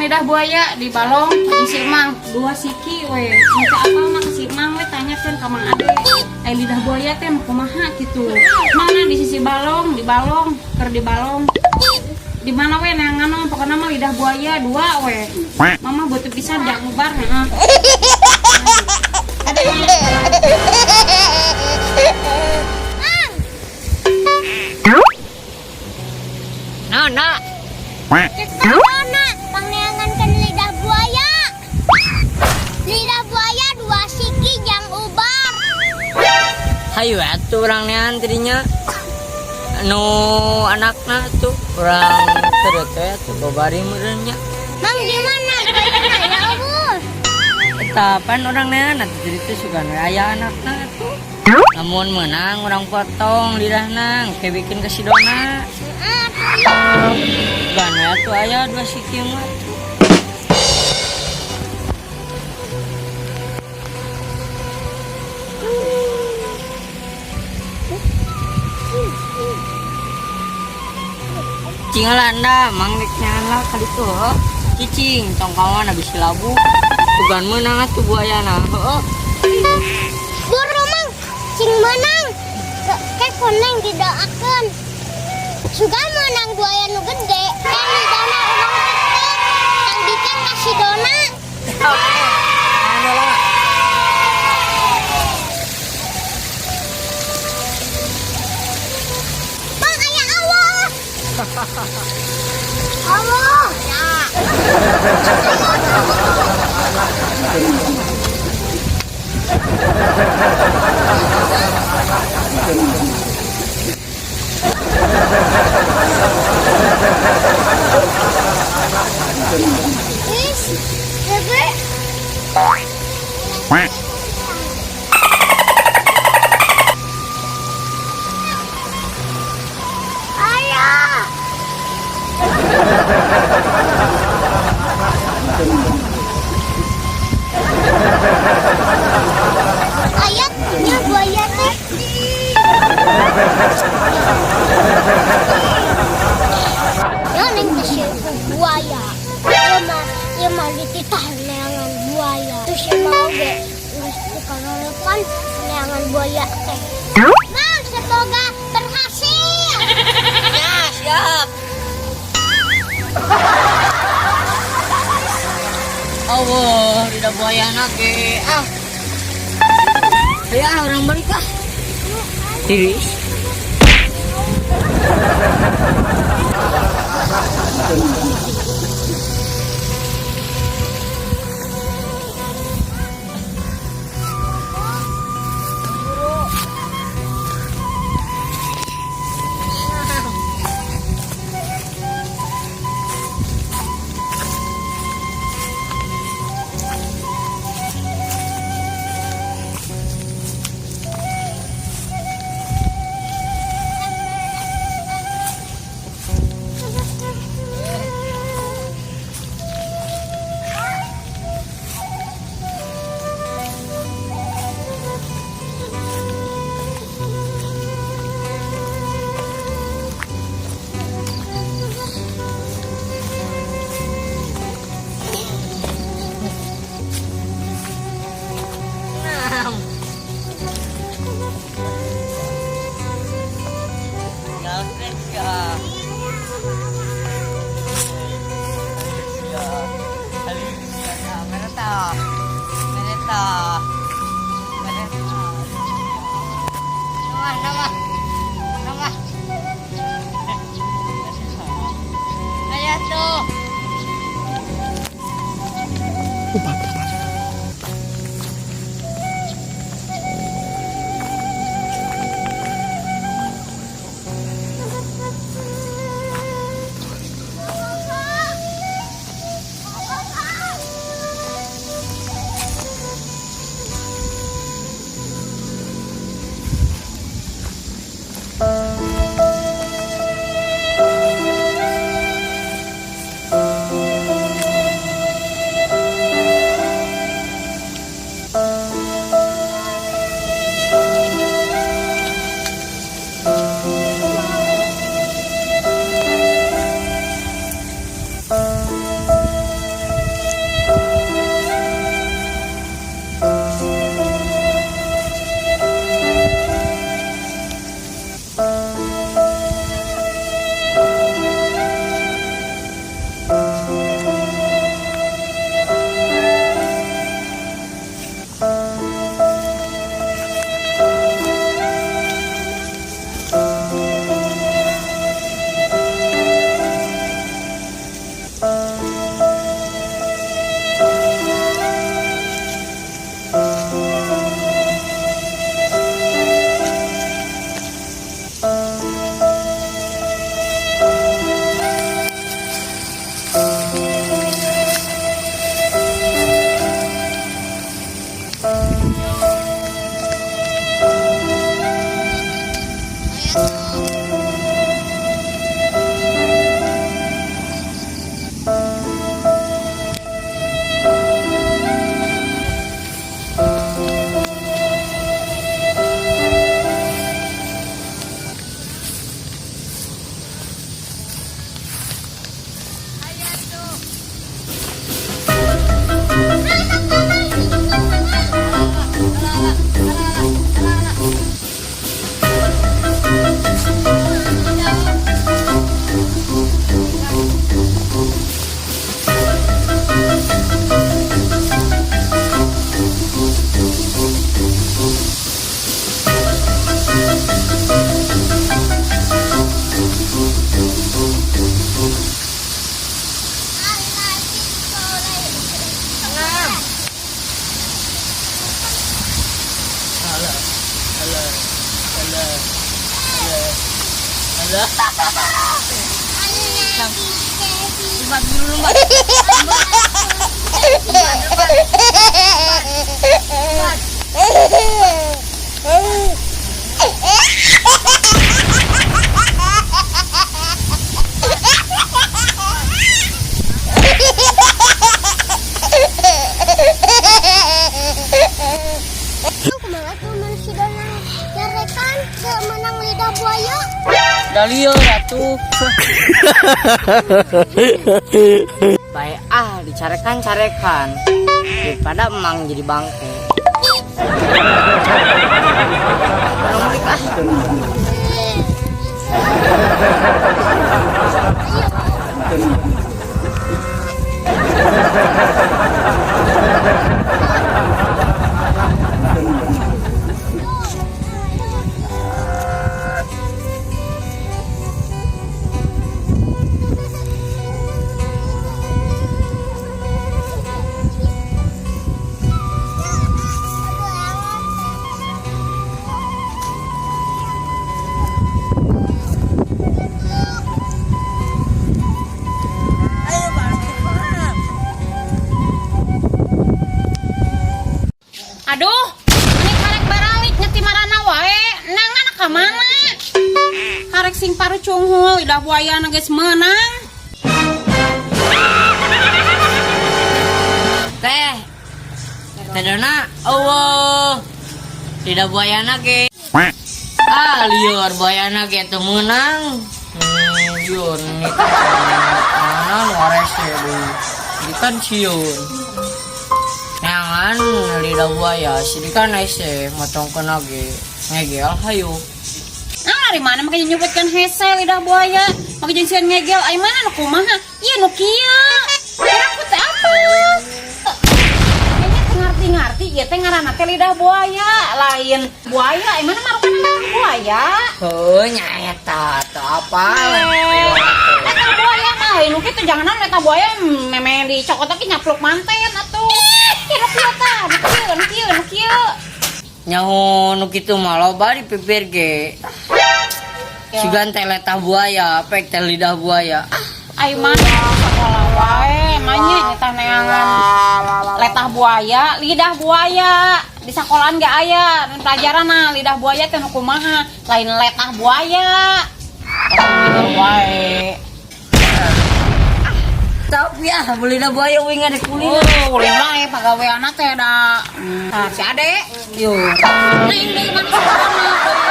lidah buaya di balong si Mang dua siki we. Minta apa mah si Mang we tanyakeun ka Mang Ade. Lidah buaya teh kumaha gitu. Mana di sisi balong, di balong, keur di balong. Di mana we neangan pokoknya mah lidah buaya dua we. Mama butuh pisan jak ngubar heeh. Nona. Nona, pangneangankeun lidah buaya. Lidah buaya dua siki jang ubar. Hayu atuh urang nean tidinya. Anu anakna tuh urang teu teh atuh babari meureunnya. Mang di mana? Ya Allah. Eta pan urang nean atuh jadi teh sugan we aya anakna atuh. Namun menang urang potong lidahna ke bikin ke si Dona. Sugan we atuh aya dua siki mah. Cingalanda manglik nyala kali tuh cicing congkawan habis labu tugan menang atuh buayana heuh Buru Mang, cing menang. Kayak koneng didaakeun. Sugan menang buaya nu gede. Kan lidahna urang teh. Kang dikan kasih Dona. Mang aya Allah. Allah. Ya. Wis, bebe. Ayah. Ayatnya buaya teh. Ya neng teh buaya. Ya mah dititah neangan buaya. Terus ya mau ge geus dikararepan neangan buaya teh. Mang, semoga berhasil. ya siap Allah lidah buayana ge ya orang balik ah tiris Buat dulu Mbak. Kemana tuh manusia yang nyarekan menang lidah buaya? Dalio ratu. Baik dicarekan daripada emang jadi bangke. Mulik ah. Aduh, ini karek baralik nyeti marana wae. Nang anak ka mana? Karek sing paru cunghul lidah buaya na geus meunang. Teh. Tedona, Allah. Lidah buayana ge. Liur buayana ge teu meunang. Liur ini kan warese deui. Ini kan ciun. Neangan lidah buaya, sidikan ese motong kena ge ngegel hayu. Dari mana makanya nyebutkan hese lidah buaya? Makanya sieun ngegel ai mana nu kumaha? Ieu nu kieu. Kira aku teh apa? Kayaknya teu ngarti-ngarti ieu teh ngaranna teh lidah buaya, lain buaya. Ai mana marukan lidah buaya? Heuh nya eta teu apa. Eta buaya mah nu kitu janganan eta buaya meme dicokot lagi nyapluk manten atuh. Kira kieu nu kieu. Nyaho nu kitu mah loba dipipir ge. Sigan teh letah buaya, pek teh lidah buaya. Ai mana sakola wae, manya nyeta neangan letah buaya, lidah buaya. Di sakolahan ge aya pelajaranna lidah buaya teh nu kumaha, lain letah buaya. Gitu wae. Tapi ya, beli lidah buaya wing ada kulit. Ulin wae pagaweana teh da. Nah, si Ade. Yo. Ning deui mana sakola.